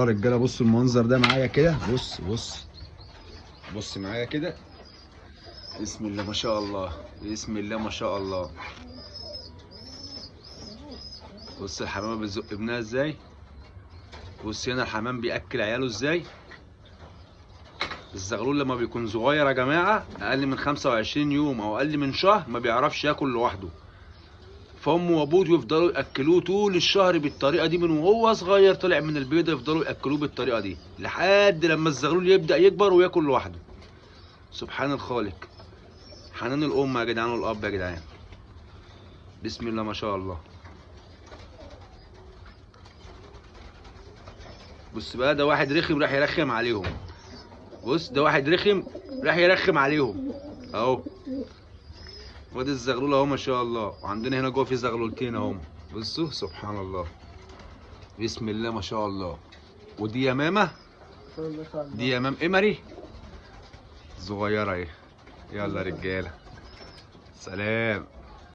يا رجاله بصوا المنظر ده معايا كده. بص بص بص معايا كده. بسم الله ما شاء الله، بسم الله ما شاء الله. بص الحمامه بتزق ابنها ازاي. بص هنا الحمام بياكل عياله ازاي. الزغلول لما بيكون صغير يا جماعه اقل من 25 يوم او اقل من شهر ما بيعرفش ياكل لوحده، فامه وابوه يفضلوا ياكلوه طول الشهر بالطريقه دي. من وهو صغير طلع من البيضه يفضلوا ياكلوه بالطريقه دي لحد لما الزغلول يبدا يكبر وياكل لوحده. سبحان الخالق، حنان الام يا جدعان والاب يا جدعان. بسم الله ما شاء الله. بص بقى ده واحد رخم راح يرخم عليهم. بص ده واحد رخم راح يرخم عليهم اهو. وادي الزغلول اهو ما شاء الله. وعندنا هنا جوه في زغلولتين اهو. بصوا سبحان الله، بسم الله ما شاء الله. ودي يمامه، دي يمام قمري صغيره اهي. يلا رجاله، سلام.